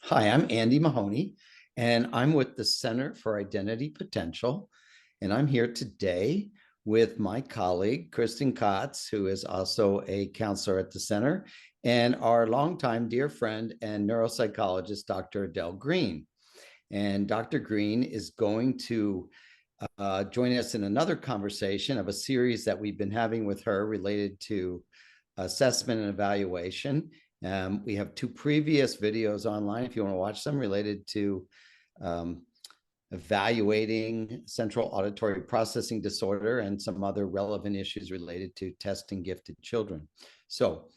Hi, I'm Andy Mahoney, and I'm with the Center for Identity Potential. And I'm here today with my colleague, Kristin Cotts, who is also a counselor at the center, and our longtime dear friend and neuropsychologist, Dr. Adele Green. And Dr. Green is going to join us in another conversation of a series that we've been having with her related to assessment and evaluation. We have two previous videos online if you want to watch them related to evaluating central auditory processing disorder and some other relevant issues related to testing gifted children. So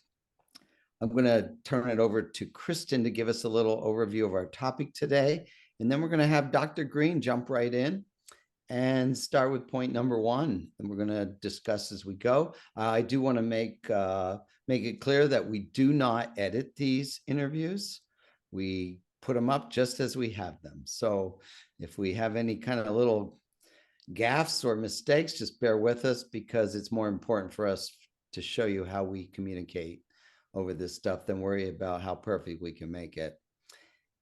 I'm going to turn it over to Kristin to give us a little overview of our topic today. And then we're going to have Dr. Green jump right in and start with point number one, and we're going to discuss as we go. I do want to make it clear that we do not edit these interviews. We put them up just as we have them. So if we have any kind of little gaffes or mistakes, just bear with us, because it's more important for us to show you how we communicate over this stuff than worry about how perfect we can make it.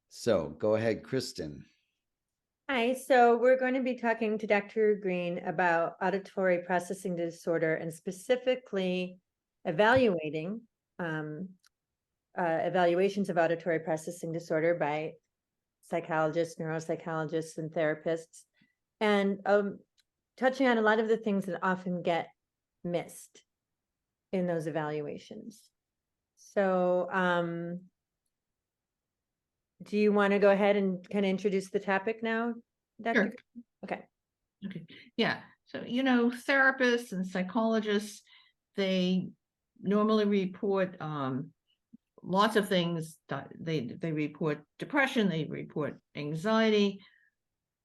So go ahead, Kristin. Hi, so we're going to be talking to Dr. Green about auditory processing disorder and specifically evaluating evaluations of auditory processing disorder by psychologists, neuropsychologists, and therapists, and touching on a lot of the things that often get missed in those evaluations. So do you want to go ahead and kind of introduce the topic now, Dr. Sure. Okay. Yeah. So, therapists and psychologists, they normally report lots of things. They report depression, they report anxiety,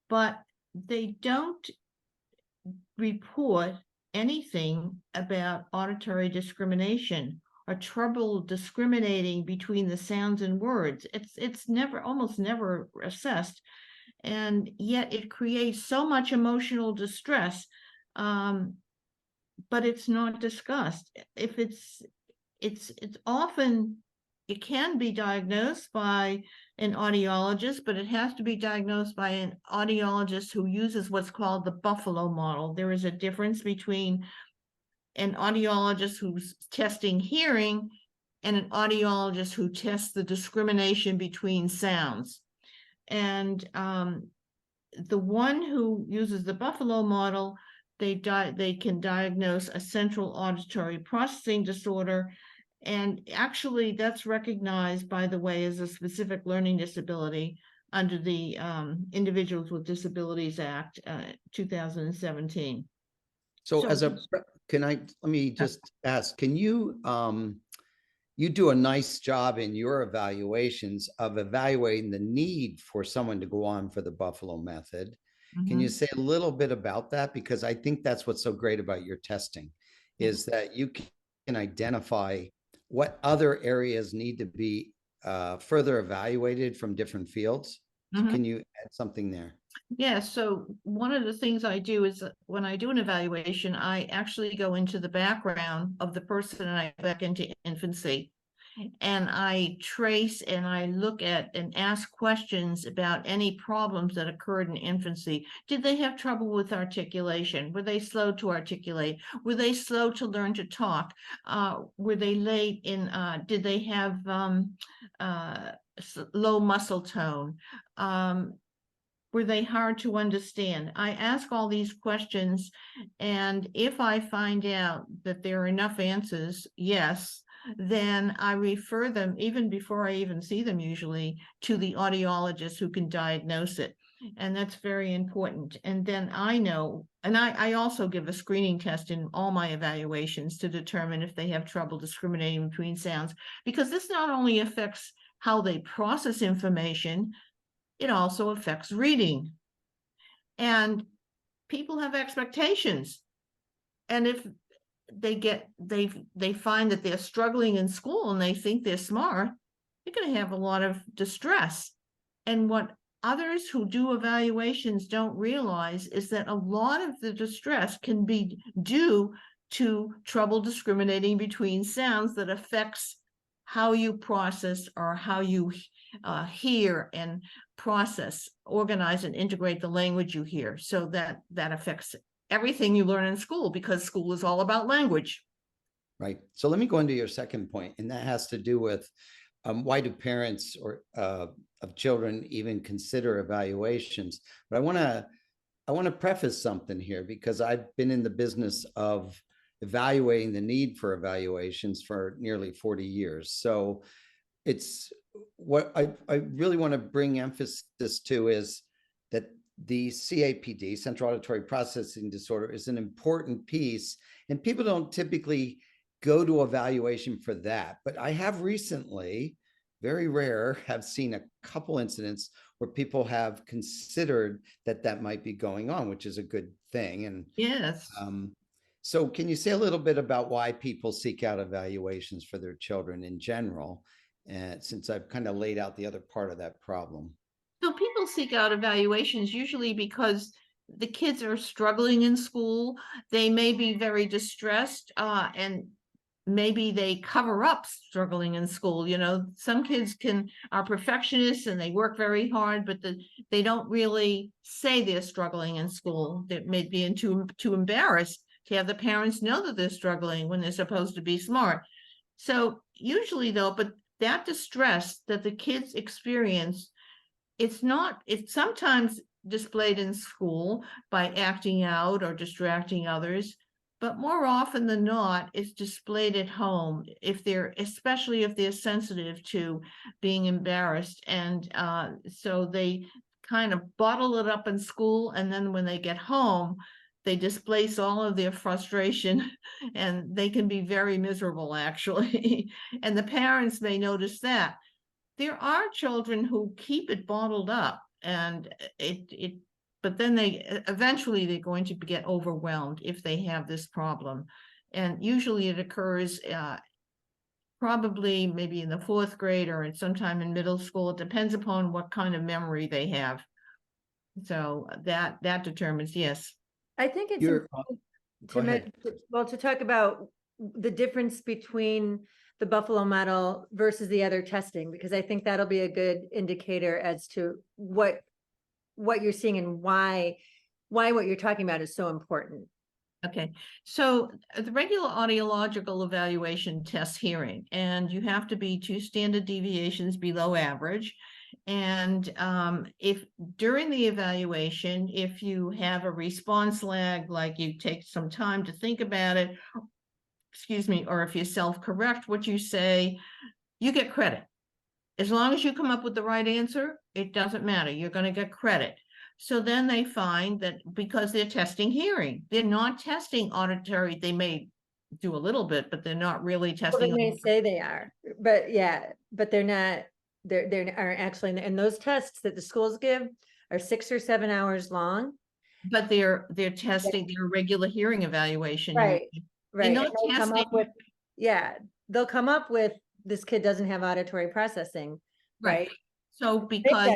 but they don't report anything about auditory discrimination or trouble discriminating between the sounds and words. It's almost never assessed, and yet it creates so much emotional distress, but it's not discussed. If it's often, it can be diagnosed by an audiologist, but it has to be diagnosed by an audiologist who uses what's called the Buffalo model. There is a difference between an audiologist who's testing hearing and an audiologist who tests the discrimination between sounds. And the one who uses the Buffalo model, they can diagnose a central auditory processing disorder. And actually, that's recognized, by the way, as a specific learning disability under the Individuals with Disabilities Act, 2017. So let me just ask, can you, you do a nice job in your evaluations of evaluating the need for someone to go on for the Buffalo method. Mm-hmm. Can you say a little bit about that? Because I think that's what's so great about your testing, is that you can identify what other areas need to be further evaluated from different fields. Mm-hmm. Can you add something there? Yeah, so one of the things I do is when I do an evaluation, I actually go into the background of the person and I back into infancy. And I trace and I look at and ask questions about any problems that occurred in infancy. Did they have trouble with articulation? Were they slow to articulate? Were they slow to learn to talk? Were they late in, did they have low muscle tone? Were they hard to understand? I ask all these questions, and if I find out that there are enough answers, yes, then I refer them, even before I even see them usually, to the audiologist who can diagnose it. And that's very important. And then I know, and I also give a screening test in all my evaluations to determine if they have trouble discriminating between sounds, because this not only affects how they process information, it also affects reading. And people have expectations. And if they find that they're struggling in school and they think they're smart, they're going to have a lot of distress. And what others who do evaluations don't realize is that a lot of the distress can be due to trouble discriminating between sounds that affects how you process or how you hear and process, organize and integrate the language you hear. So that affects everything you learn in school, because school is all about language. Right. So let me go into your second point, and that has to do with why do parents or of children even consider evaluations? But I want to preface something here, because I've been in the business of evaluating the need for evaluations for nearly 40 years. So it's what I really want to bring emphasis to is that the CAPD, Central Auditory Processing Disorder, is an important piece, and people don't typically go to evaluation for that. But I have recently, very rare, have seen a couple incidents where people have considered that that might be going on, which is a good thing. And yes. So can you say a little bit about why people seek out evaluations for their children in general? And since I've kind of laid out the other part of that problem. So people seek out evaluations usually because the kids are struggling in school. They may be very distressed, and maybe they cover up struggling in school. You know, some kids are perfectionists and they work very hard, but they don't really say they're struggling in school. They may be too embarrassed to have the parents know that they're struggling when they're supposed to be smart. So usually though, but that distress that the kids experience, it's sometimes displayed in school by acting out or distracting others, but more often than not, it's displayed at home, especially if they're sensitive to being embarrassed. And so they kind of bottle it up in school, and then when they get home, they displace all of their frustration, and they can be very miserable, actually. And the parents may notice that. There are children who keep it bottled up, and but then eventually they're going to get overwhelmed if they have this problem. And usually it occurs probably maybe in the 4th grade or sometime in middle school. It depends upon what kind of memory they have. So that determines, yes. I think it's You're, important to talk about the difference between the Buffalo model versus the other testing, because I think that'll be a good indicator as to what you're seeing and why what you're talking about is so important. Okay, so the regular audiological evaluation tests hearing, and you have to be 2 standard deviations below average. And if during the evaluation, if you have a response lag, like you take some time to think about it, excuse me, or if you self-correct what you say, you get credit. As long as you come up with the right answer, it doesn't matter. You're going to get credit. So then they find that because they're testing hearing, they're not testing auditory. They may do a little bit, but they're not really testing. Well, they may say they are, but yeah, but they're not. They are actually, and those tests that the schools give are 6 or 7 hours long. But they're testing their regular hearing evaluation. Right, right. They'll come up with, they'll come up with, this kid doesn't have auditory processing, right? So because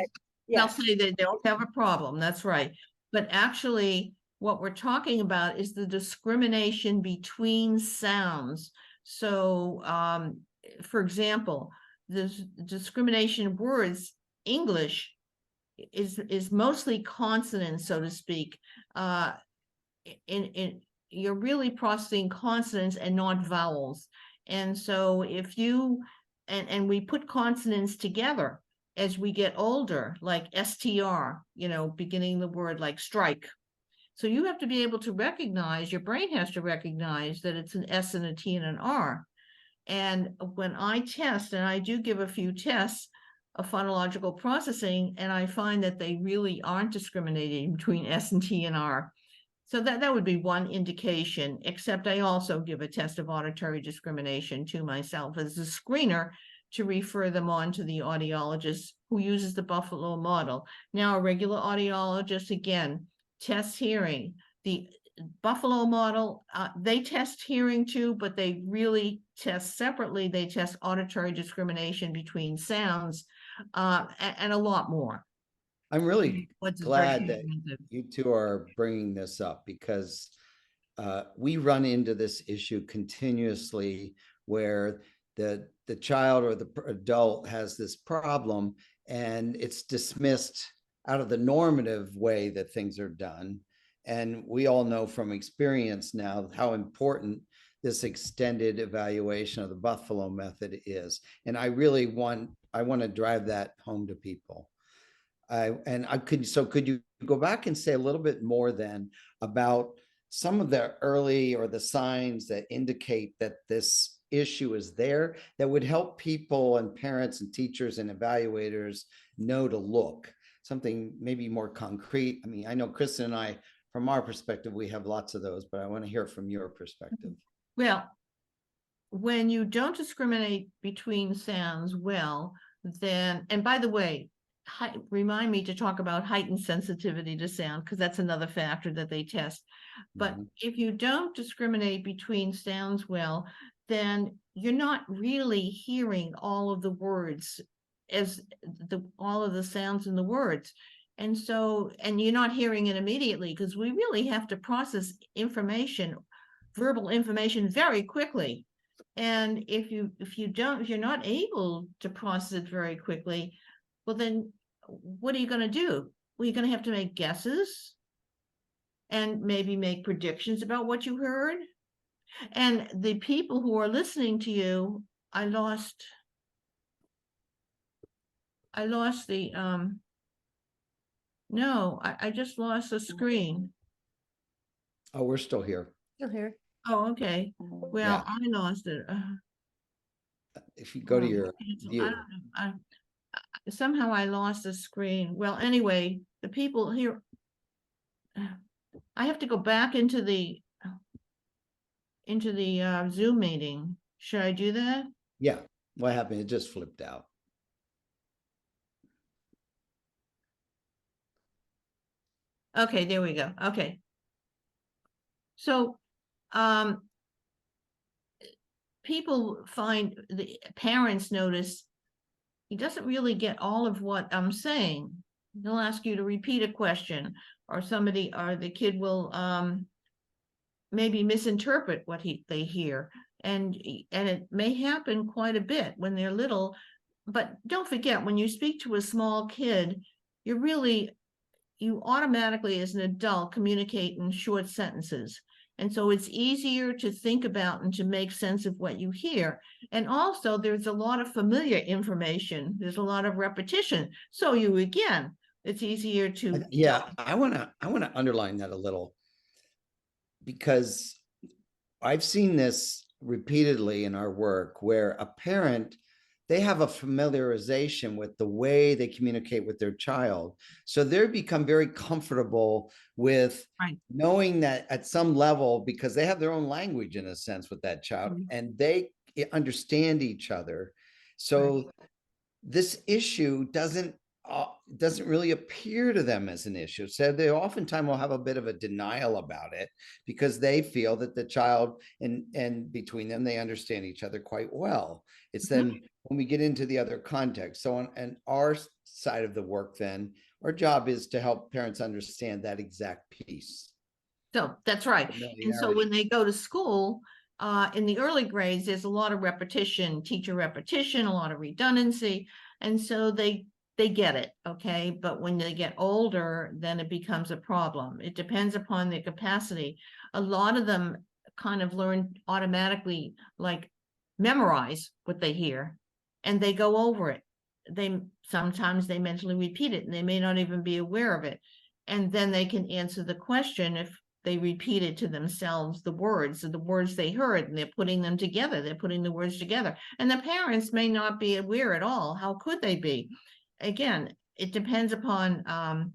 they'll say they don't have a problem, that's right. But actually, what we're talking about is the discrimination between sounds. So, for example, the discrimination words, English is mostly consonants, so to speak. You're really processing consonants and not vowels. And so if you, and we put consonants together as we get older, like STR, you know, beginning the word like strike. So you have to be able to recognize, your brain has to recognize that it's an S and a T and an R. And when I test, and I do give a few tests of phonological processing, and I find that they really aren't discriminating between S and T and R. So that would be one indication, except I also give a test of auditory discrimination to myself as a screener to refer them on to the audiologist who uses the Buffalo model. Now, a regular audiologist, again, tests hearing. The Buffalo model, they test hearing too, but they really test separately. They test auditory discrimination between sounds and a lot more. I'm really glad that you two are bringing this up, because we run into this issue continuously where the child or the adult has this problem, and it's dismissed out of the normative way that things are done. And we all know from experience now how important this extended evaluation of the Buffalo method is. And I really want to drive that home to people. Could you go back and say a little bit more then about some of the early or the signs that indicate that this issue is there, that would help people and parents and teachers and evaluators know to look? Something maybe more concrete. I mean, I know Kristin and I, from our perspective, we have lots of those, but I want to hear from your perspective. Well, when you don't discriminate between sounds well, then, and by the way, remind me to talk about heightened sensitivity to sound, because that's another factor that they test. But if you don't discriminate between sounds well, then you're not really hearing all of the words as all of the sounds in the words. And so, and you're not hearing it immediately, because we really have to process information, verbal information, very quickly. And if you're not able to process it very quickly, well, then what are you going to do? Well, you're going to have to make guesses and maybe make predictions about what you heard. And the people who are listening to you, I lost the, no, I just lost the screen. Oh, we're still here. Still here. Oh, okay. Well, Yeah. I lost it. If you go to your I view. don't know. Somehow I lost the screen. Well, anyway, the people here, I have to go back into the Zoom meeting. Should I do that? Yeah. What happened? It just flipped out. Okay, there we go. Okay. So, people find, the parents notice he doesn't really get all of what I'm saying. They'll ask you to repeat a question, or the kid will maybe misinterpret what they hear. And it may happen quite a bit when they're little. But don't forget, when you speak to a small kid, you automatically, as an adult, communicate in short sentences. And so it's easier to think about and to make sense of what you hear. And also, there's a lot of familiar information. There's a lot of repetition. So it's easier to. Yeah, I want to underline that a little, because I've seen this repeatedly in our work where a parent, they have a familiarization with the way they communicate with their child. So they become very comfortable with knowing that at some level, because they have their own language in a sense with that child, and they understand each other. So this issue doesn't really appear to them as an issue. So they oftentimes will have a bit of a denial about it, because they feel that the child and between them, they understand each other quite well. It's then when we get into the other context. So on our side of the work, then our job is to help parents understand that exact piece. So that's right. And so when they go to school, in the early grades, there's a lot of repetition, teacher repetition, a lot of redundancy. And so they get it, okay? But when they get older, then it becomes a problem. It depends upon their capacity. A lot of them kind of learn automatically, like memorize what they hear, and they go over it. Sometimes they mentally repeat it, and they may not even be aware of it. And then they can answer the question if they repeated to themselves the words they heard, and they're putting them together. They're putting the words together. And the parents may not be aware at all. How could they be? Again, it depends upon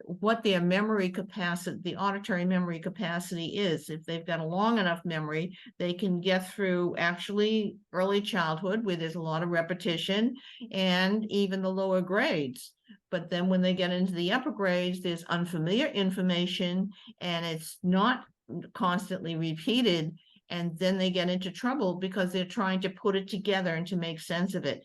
what their memory capacity, the auditory memory capacity is. If they've got a long enough memory, they can get through actually early childhood where there's a lot of repetition, and even the lower grades. But then when they get into the upper grades, there's unfamiliar information, and it's not constantly repeated. And then they get into trouble because they're trying to put it together and to make sense of it.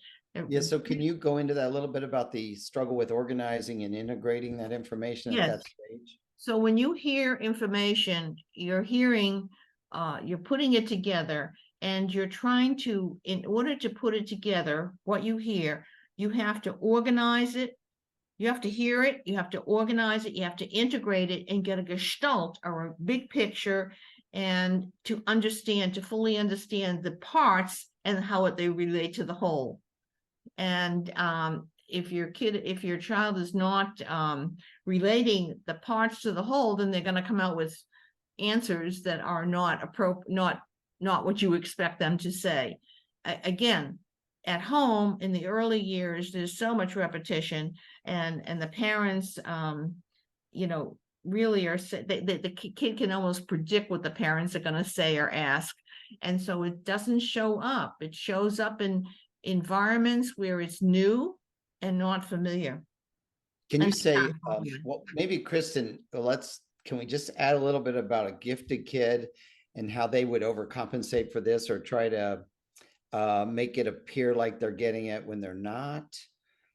Yeah, so can you go into that a little bit about the struggle with organizing and integrating that information at that stage? So when you hear information, you're putting it together, and you're trying to, in order to put it together, what you hear, you have to organize it, you have to hear it, you have to organize it, you have to integrate it and get a gestalt or a big picture, and to understand, to fully understand the parts and how they relate to the whole. And if your child is not relating the parts to the whole, then they're going to come out with answers that are not appropriate, not what you expect them to say. Again, at home in the early years, there's so much repetition, and the parents, really are, the kid can almost predict what the parents are going to say or ask, and so it doesn't show up. It shows up in environments where it's new and not familiar. Can you say, well, maybe Kristin, can we just add a little bit about a gifted kid and how they would overcompensate for this, or try to make it appear like they're getting it when they're not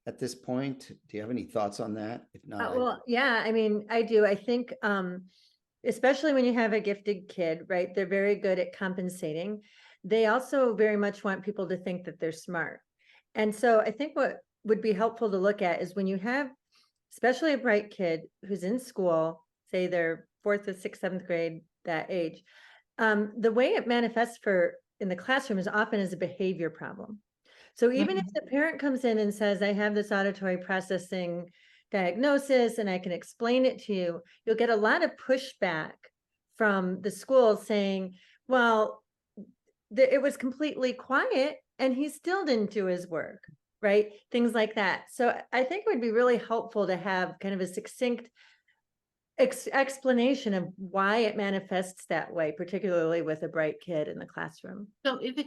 at this point? Do you have any thoughts on that? If not, well, yeah, I mean, I do. I think, especially when you have a gifted kid, right? They're very good at compensating. They also very much want people to think that they're smart. And so I think what would be helpful to look at is when you have, especially a bright kid who's in school, say they're 4th or 6th, 7th grade, that age, the way it manifests in the classroom is often as a behavior problem. So even if the parent comes in and says, I have this auditory processing diagnosis and I can explain it to you, you'll get a lot of pushback from the school saying, well, it was completely quiet and he still didn't do his work, right? Things like that. So I think it would be really helpful to have kind of a succinct explanation of why it manifests that way, particularly with a bright kid in the classroom. So if the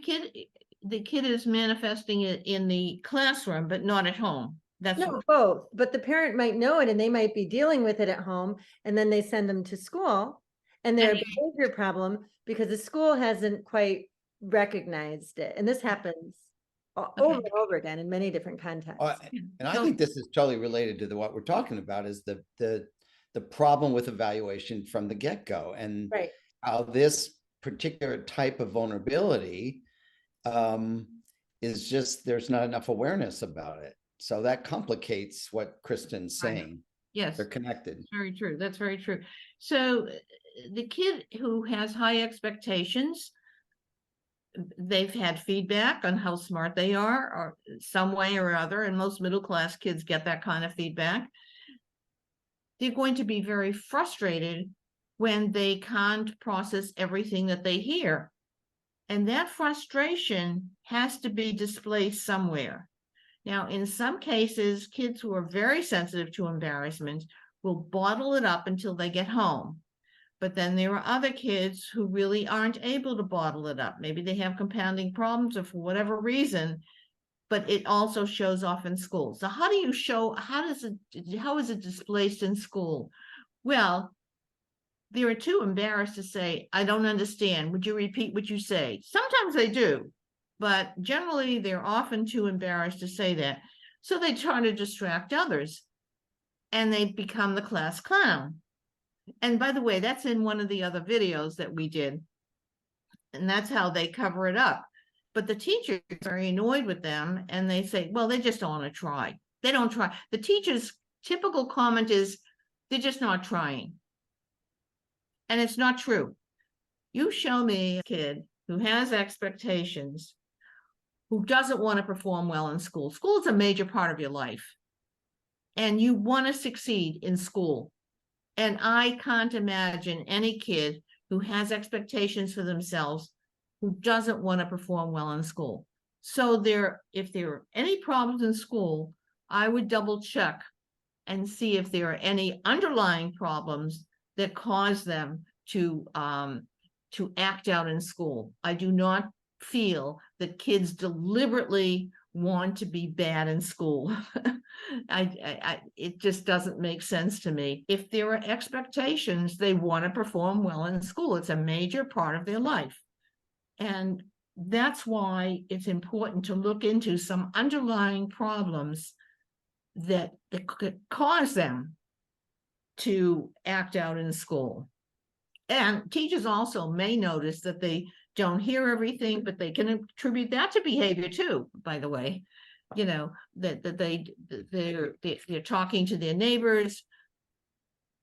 kid is manifesting it in the classroom, but not at home. No, both, but the parent might know it and they might be dealing with it at home, and then they send them to school and they're a behavior problem because the school hasn't quite recognized it. And this happens over and over again in many different contexts. And I think this is totally related to what we're talking about, is the problem with evaluation from the get-go, and how this particular type of vulnerability is just, there's not enough awareness about it. So that complicates what Kristin's saying. Yes, they're connected. Very true. That's very true. So the kid who has high expectations, they've had feedback on how smart they are, or some way or other, and most middle class kids get that kind of feedback. They're going to be very frustrated when they can't process everything that they hear. And that frustration has to be displayed somewhere. Now, in some cases, kids who are very sensitive to embarrassment will bottle it up until they get home. But then there are other kids who really aren't able to bottle it up. Maybe they have compounding problems, or for whatever reason, but it also shows off in school. So how do you show, how is it displaced in school? Well, they are too embarrassed to say, I don't understand. Would you repeat what you say? Sometimes they do, but generally they're often too embarrassed to say that. So they try to distract others and they become the class clown. And by the way, that's in one of the other videos that we did. And that's how they cover it up. But the teachers are very annoyed with them and they say, well, they just don't want to try. They don't try. The teacher's typical comment is, they're just not trying. And it's not true. You show me a kid who has expectations, who doesn't want to perform well in school. School is a major part of your life. And you want to succeed in school. And I can't imagine any kid who has expectations for themselves who doesn't want to perform well in school. So if there are any problems in school, I would double check and see if there are any underlying problems that cause them to act out in school. I do not feel that kids deliberately want to be bad in school. It just doesn't make sense to me. If there are expectations, they want to perform well in school. It's a major part of their life. And that's why it's important to look into some underlying problems that could cause them to act out in school. And teachers also may notice that they don't hear everything, but they can attribute that to behavior too, by the way. You know, that they're talking to their neighbors.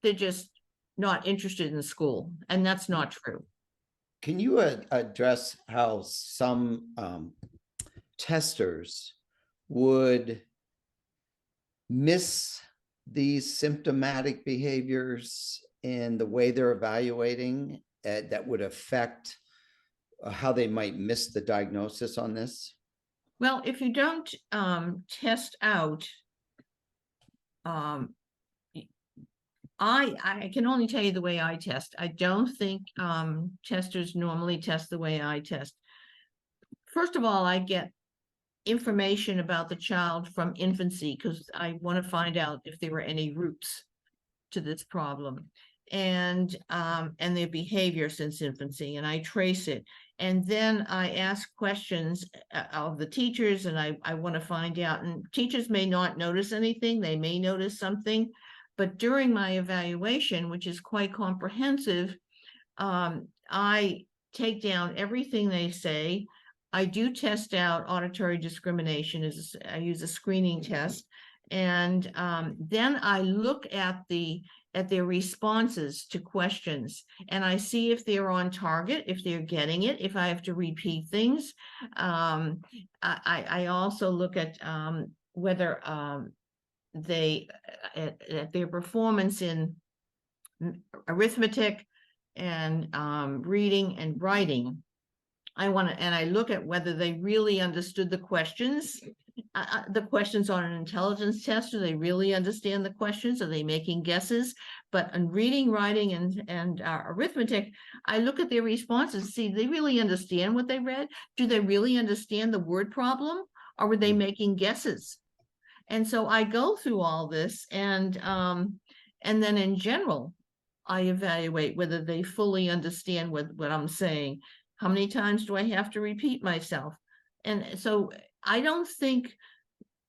They're just not interested in school, and that's not true. Can you address how some testers would miss these symptomatic behaviors in the way they're evaluating that would affect how they might miss the diagnosis on this? Well, if you don't test out, I can only tell you the way I test. I don't think testers normally test the way I test. First of all, I get information about the child from infancy because I want to find out if there were any roots to this problem and their behavior since infancy, and I trace it. And then I ask questions of the teachers, and I want to find out, and teachers may not notice anything, they may notice something, but during my evaluation, which is quite comprehensive, I take down everything they say. I do test out auditory discrimination. I use a screening test, and then I look at their responses to questions, and I see if they're on target, if they're getting it, if I have to repeat things. I also look at whether at their performance in arithmetic and reading and writing. I look at whether they really understood the questions. The questions on an intelligence test, do they really understand the questions? Are they making guesses? But in reading, writing, and arithmetic, I look at their responses, see, do they really understand what they read? Do they really understand the word problem? Or were they making guesses? And so I go through all this, and then in general, I evaluate whether they fully understand what I'm saying. How many times do I have to repeat myself? And so I don't think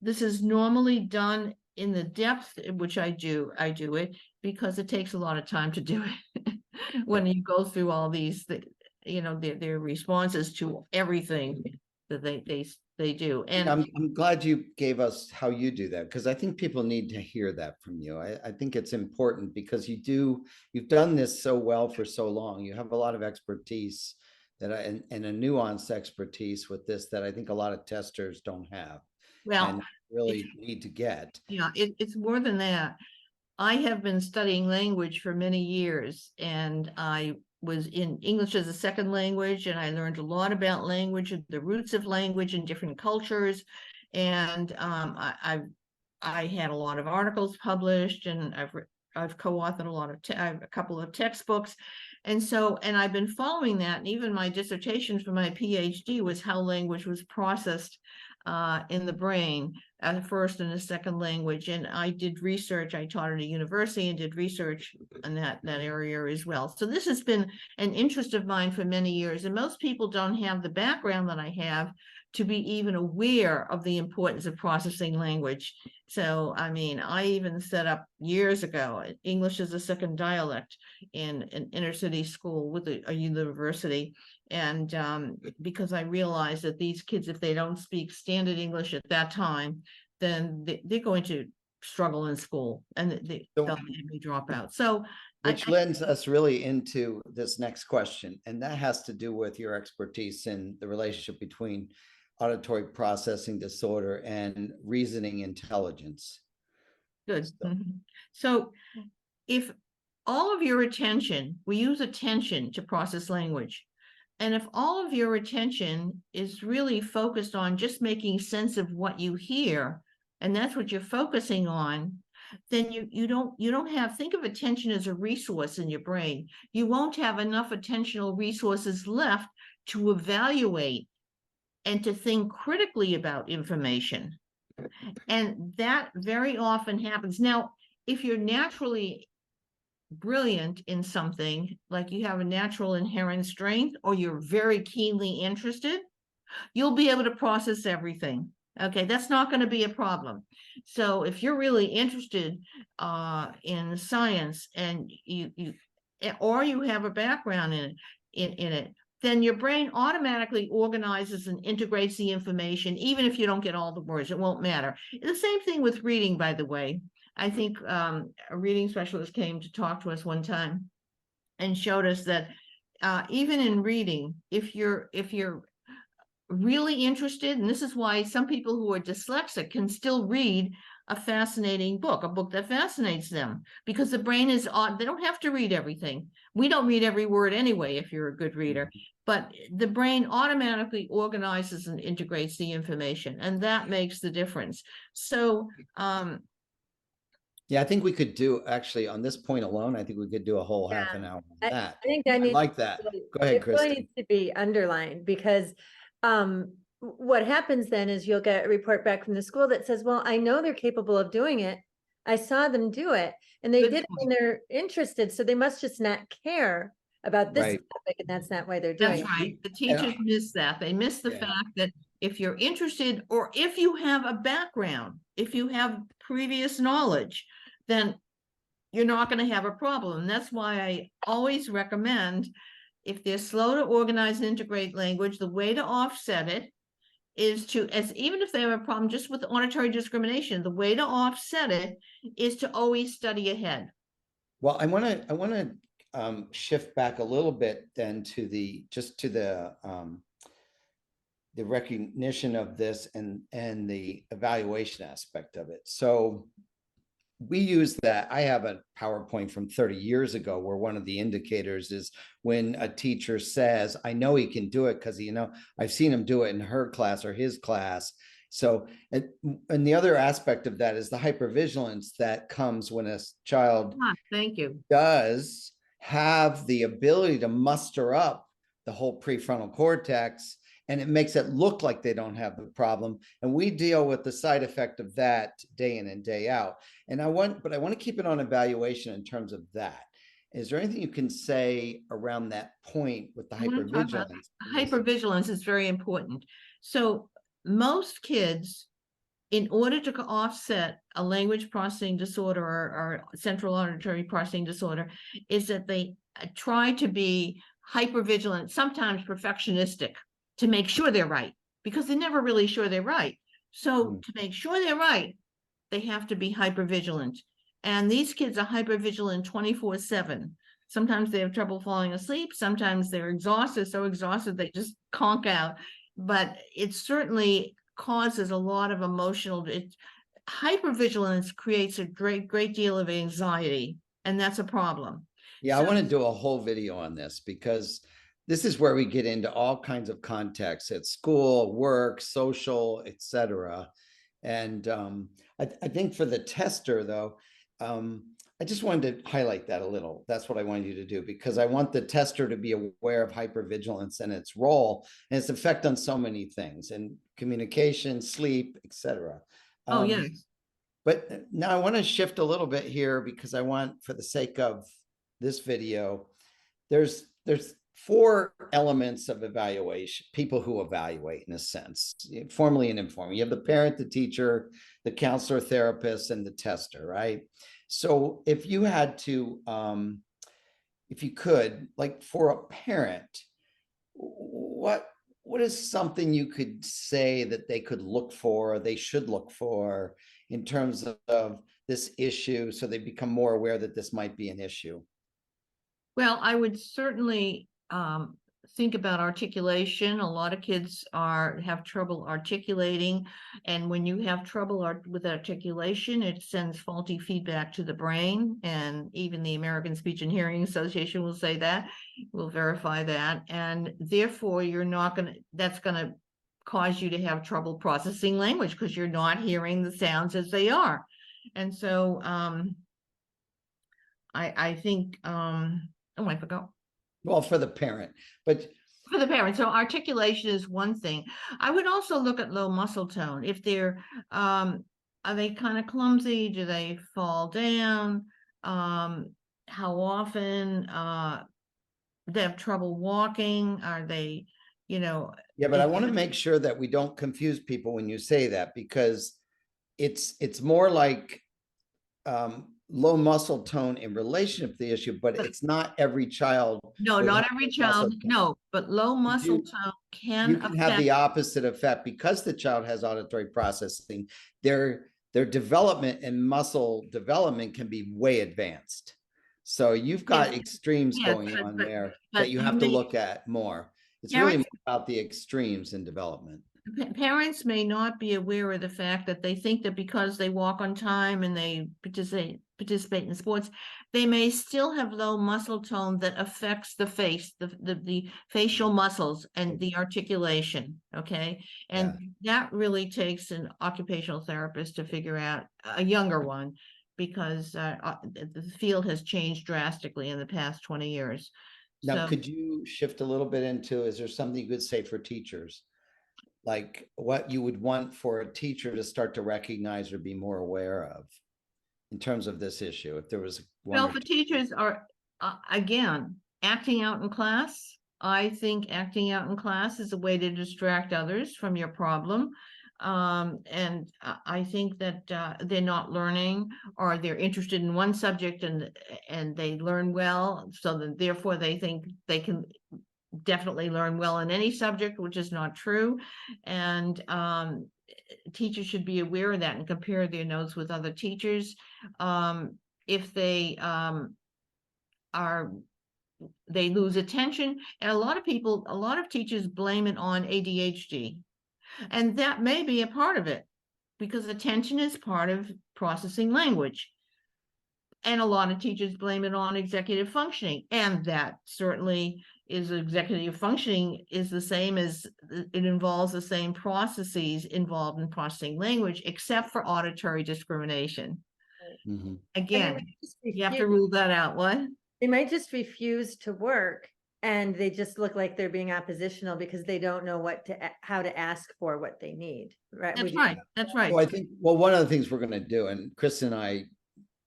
this is normally done in the depth in which I do it, because it takes a lot of time to do it. When you go through all these, their responses to everything that they do. And I'm glad you gave us how you do that, because I think people need to hear that from you. I think it's important because you've done this so well for so long. You have a lot of expertise and a nuanced expertise with this that I think a lot of testers don't have. Well, and really need to get. Yeah, it's more than that. I have been studying language for many years, and I was in English as a second language, and I learned a lot about language and the roots of language in different cultures. And I had a lot of articles published, and I've co-authored a couple of textbooks. And I've been following that, and even my dissertation for my PhD was how language was processed in the brain as a first and a second language. And I did research. I taught at a university and did research in that area as well. So this has been an interest of mine for many years, and most people don't have the background that I have to be even aware of the importance of processing language. So, I mean, I even set up years ago English as a second dialect in an inner city school with a university. And because I realized that these kids, if they don't speak standard English at that time, then they're going to struggle in school, and they'll maybe drop out. So, which lends us really into this next question, and that has to do with your expertise in the relationship between auditory processing disorder and reasoning intelligence. Good. So if all of your attention, we use attention to process language. And if all of your attention is really focused on just making sense of what you hear, and that's what you're focusing on, then you don't have, think of attention as a resource in your brain. You won't have enough attentional resources left to evaluate and to think critically about information. And that very often happens. Now, if you're naturally brilliant in something, like you have a natural inherent strength, or you're very keenly interested, you'll be able to process everything. Okay, that's not going to be a problem. So if you're really interested in science, and you have a background in it, then your brain automatically organizes and integrates the information, even if you don't get all the words, it won't matter. The same thing with reading, by the way. I think a reading specialist came to talk to us one time and showed us that even in reading, if you're really interested, and this is why some people who are dyslexic can still read a fascinating book, a book that fascinates them, because the brain is they don't have to read everything. We don't read every word anyway, if you're a good reader, but the brain automatically organizes and integrates the information, and that makes the difference. So, yeah, I think we could do, actually, on this point alone, I think we could do a whole half an hour on I that. think that I needs like that. really- Go ahead, it really Kristin. needs to be underlined, because what happens then is you'll get a report back from the school that says, well, I know they're capable of doing it. I saw them do it, and they Good did it point. when they're interested, so they must just not care about this Right. topic, and that's not why they're doing that's it. right. The teachers miss that. They miss the Yeah. fact that if you're interested, or if you have a background, if you have previous knowledge, then you're not going to have a problem. And that's why I always recommend, if they're slow to organize and integrate language, the way to offset it is to, as even if they have a problem just with auditory discrimination, the way to offset it is to always study ahead. Well, I want to shift back a little bit then to the recognition of this and the evaluation aspect of it. So we use that. I have a PowerPoint from 30 years ago where one of the indicators is when a teacher says, I know he can do it because, I've seen him do it in her class or his class. So, and the other aspect of that is the hypervigilance that comes when a child Thank you. does have the ability to muster up the whole prefrontal cortex, and it makes it look like they don't have the problem. And we deal with the side effect of that day in and day out. And I want to keep it on evaluation in terms of that. Is there anything you can say around that point with the hypervigilance? Hypervigilance is very important. So most kids, in order to offset a language processing disorder or central auditory processing disorder, is that they try to be hypervigilant, sometimes perfectionistic, to make sure they're right, because they're never really sure they're right. So to make sure they're right, they have to be hypervigilant. And these kids are hypervigilant 24/7. Sometimes they have trouble falling asleep. Sometimes they're exhausted, so exhausted they just conk out. But it certainly causes a lot of emotional, hypervigilance creates a great deal of anxiety, and that's a problem. Yeah, so I want to do a whole video on this, because this is where we get into all kinds of contexts at school, work, social, etc. And I think for the tester, though, I just wanted to highlight that a little. That's what I wanted you to do, because I want the tester to be aware of hypervigilance and its role and its effect on so many things, and communication, sleep, etc. Oh, yes. But now I want to shift a little bit here, because I want, for the sake of this video, there's 4 elements of evaluation, people who evaluate in a sense, formally and informally. You have the parent, the teacher, the counselor, therapist, and the tester, right? So if you had to, if you could, like for a parent, what is something you could say that they could look for, or they should look for in terms of this issue, so they become more aware that this might be an issue? Well, I would certainly think about articulation. A lot of kids have trouble articulating, and when you have trouble with articulation, it sends faulty feedback to the brain, and even the American Speech and Hearing Association will say that, will verify that, and therefore that's going to cause you to have trouble processing language, because you're not hearing the sounds as they are. And so I think I forgot. Well, for the parent, but for the parent. So articulation is one thing. I would also look at low muscle tone. If they're, are they kind of clumsy? Do they fall down? How often? They have trouble walking? Are they, Yeah, but I want to make sure that we don't confuse people when you say that, because it's more like low muscle tone in relationship to the issue, but it's not every child. No, with not high every muscle child, tone. no, but low muscle you- tone You can can have the affect. opposite effect because the child has auditory processing. Their development and muscle development can be way advanced. So you've got Yes, extremes yes, going on there but that you have to look at more. It's really parents, more about the extremes in development. parents may not be aware of the fact that they think that because they walk on time and they participate in sports, they may still have low muscle tone that affects the face, the facial muscles and the articulation. Okay. And that really takes an occupational therapist to figure out, a younger one, because the field has changed drastically in the past 20 years. Now, So, could you shift a little bit into, is there something you could say for teachers? Like what you would want for a teacher to start to recognize or be more aware of in terms of this issue? If there was one well, or for two. teachers are, again, acting out in class. I think acting out in class is a way to distract others from your problem. And I think that they're not learning, or they're interested in one subject and they learn well, so that therefore they think they can definitely learn well in any subject, which is not true. And teachers should be aware of that and compare their notes with other teachers. If they they lose attention, and a lot of teachers blame it on ADHD, and that may be a part of it, because attention is part of processing language. And a lot of teachers blame it on executive functioning, and that certainly is. Executive functioning is the same as, it involves the same processes involved in processing language, except for auditory discrimination. Mm-hmm. Again, you have to rule that out. What? They might just refuse to work, and they just look like they're being oppositional because they don't know how to ask for what they need. Right? That's right. That's right. Well, I think, well, one of the things we're going to do, and Kristin and I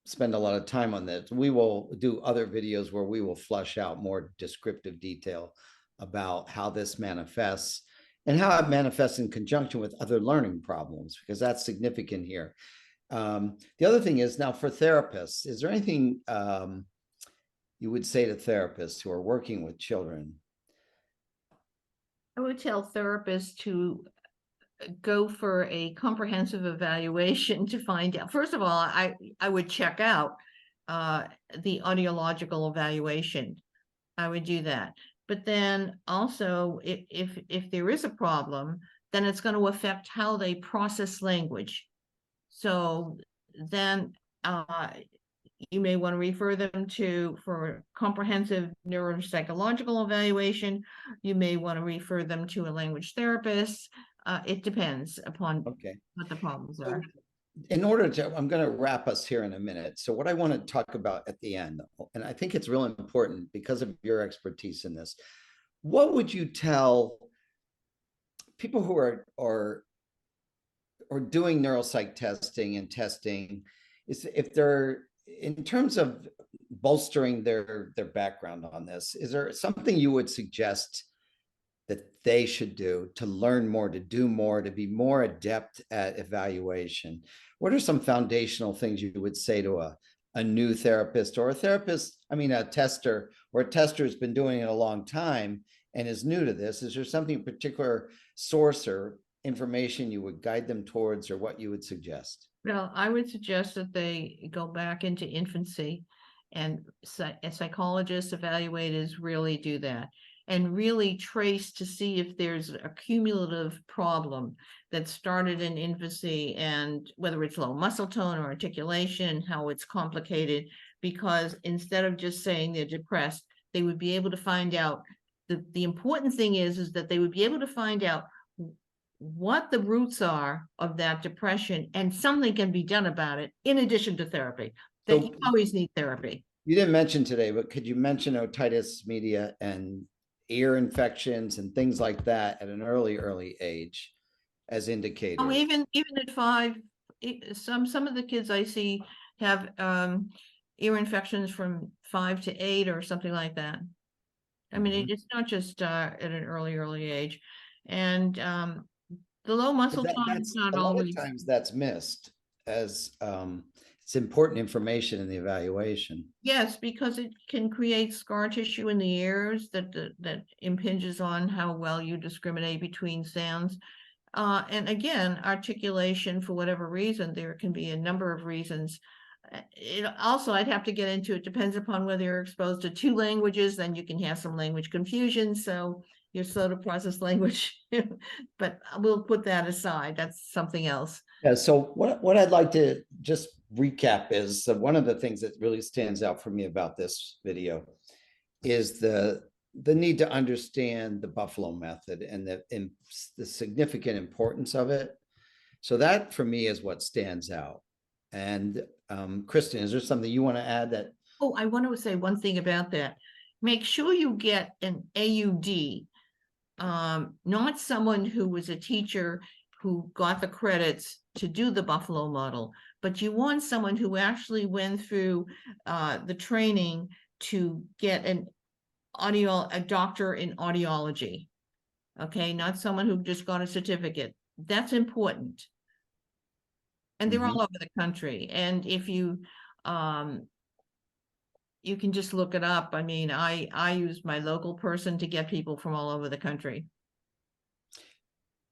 spend a lot of time on this, we will do other videos where we will flush out more descriptive detail about how this manifests and how it manifests in conjunction with other learning problems, because that's significant here. The other thing is, now for therapists, is there anything you would say to therapists who are working with children? I would tell therapists to go for a comprehensive evaluation to find out. First of all, I would check out the audiological evaluation. I would do that. But then also, if there is a problem, then it's going to affect how they process language. So then you may want to refer them for comprehensive neuropsychological evaluation. You may want to refer them to a language therapist. It depends upon what the problems are. In order to, I'm going to wrap us here in a minute. So what I want to talk about at the end, and I think it's really important because of your expertise in this, what would you tell people who are doing neuropsych testing and testing, is if they're, in terms of bolstering their background on this, is there something you would suggest that they should do to learn more, to do more, to be more adept at evaluation? What are some foundational things you would say to a new therapist, or a therapist, I mean, a tester, or a tester who's been doing it a long time and is new to this? Is there something particular source or information you would guide them towards, or what you would suggest? Well, I would suggest that they go back into infancy, and psychologists, evaluators really do that, and really trace to see if there's a cumulative problem that started in infancy, and whether it's low muscle tone or articulation, how it's complicated, because instead of just saying they're depressed, they would be able to find out. The important thing is that they would be able to find out what the roots are of that depression, and something can be done about it in addition to therapy. That you always need therapy. You didn't mention today, but could you mention otitis media and ear infections and things like that at an early age as indicators? Oh, even at 5, some of the kids I see have ear infections from 5 to 8 or something like that. I mean, it's not just at an early age. And the low muscle tone is not a lot always. of times that's missed, as it's important information in the evaluation. Yes, because it can create scar tissue in the ears that impinges on how well you discriminate between sounds. And again, articulation, for whatever reason, there can be a number of reasons. It also, I'd have to get into, it depends upon whether you're exposed to 2 languages, then you can have some language confusion. So you're slow to process language, but we'll put that aside. That's something else. Yeah, so what I'd like to just recap is one of the things that really stands out for me about this video is the need to understand the Buffalo method and the significant importance of it. So that for me is what stands out. And Kristin, is there something you want to add that? Oh, I want to say one thing about that. Make sure you get an AUD, not someone who was a teacher who got the credits to do the Buffalo model, but you want someone who actually went through the training to get a doctor in audiology. Okay, not someone who just got a certificate. That's important. And they're all over the country. And if you you can just look it up. I mean, I use my local person to get people from all over the country.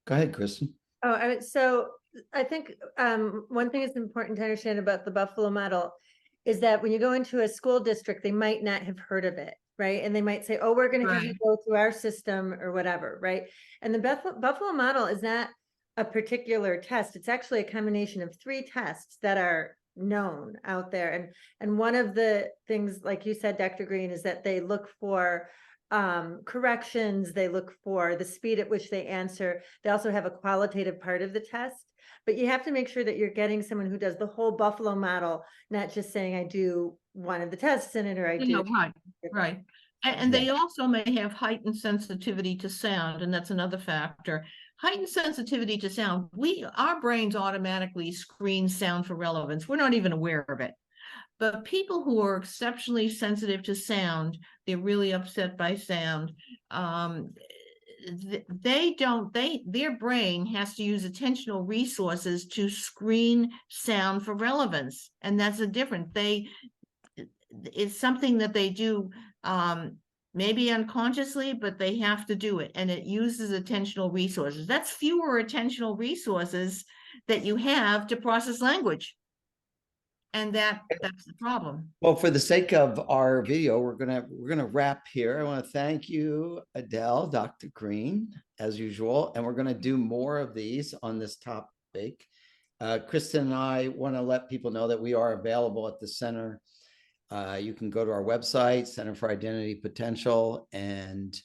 Go ahead, Kristin. Oh, so I think one thing that's important to understand about the Buffalo model is that when you go into a school district, they might not have heard of it, right? And they might say, oh, we're going to have you go through our system or whatever, right? And the Buffalo model is not a particular test. It's actually a combination of 3 tests that are known out there. And one of the things, like you said, Dr. Green, is that they look for corrections, they look for the speed at which they answer. They also have a qualitative part of the test, but you have to make sure that you're getting someone who does the whole Buffalo model, not just saying I do one of the tests in it or I do. Right. And they also may have heightened sensitivity to sound, and that's another factor. Heightened sensitivity to sound, our brains automatically screen sound for relevance. We're not even aware of it. But people who are exceptionally sensitive to sound, they're really upset by sound. Their brain has to use attentional resources to screen sound for relevance. And that's a difference. It's something that they do maybe unconsciously, but they have to do it. And it uses attentional resources. That's fewer attentional resources that you have to process language. And that's the problem. Well, for the sake of our video, we're gonna wrap here. I want to thank you, Adele, Dr. Green, as usual, and we're gonna do more of these on this topic. Kristin and I want to let people know that we are available at the center. You can go to our website, Center for Identity Potential, and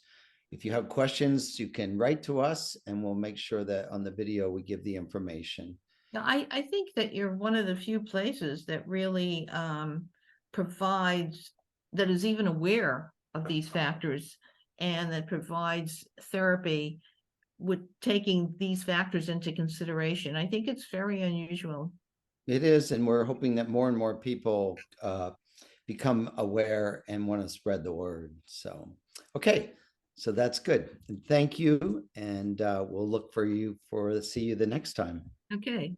if you have questions, you can write to us, and we'll make sure that on the video we give the information. Now, I think that you're one of the few places that really provides, that is even aware of these factors and that provides therapy with taking these factors into consideration. I think it's very unusual. It is, and we're hoping that more and more people become aware and want to spread the word. So, okay, so that's good. And thank you, and we'll look for you see you the next time. Okay.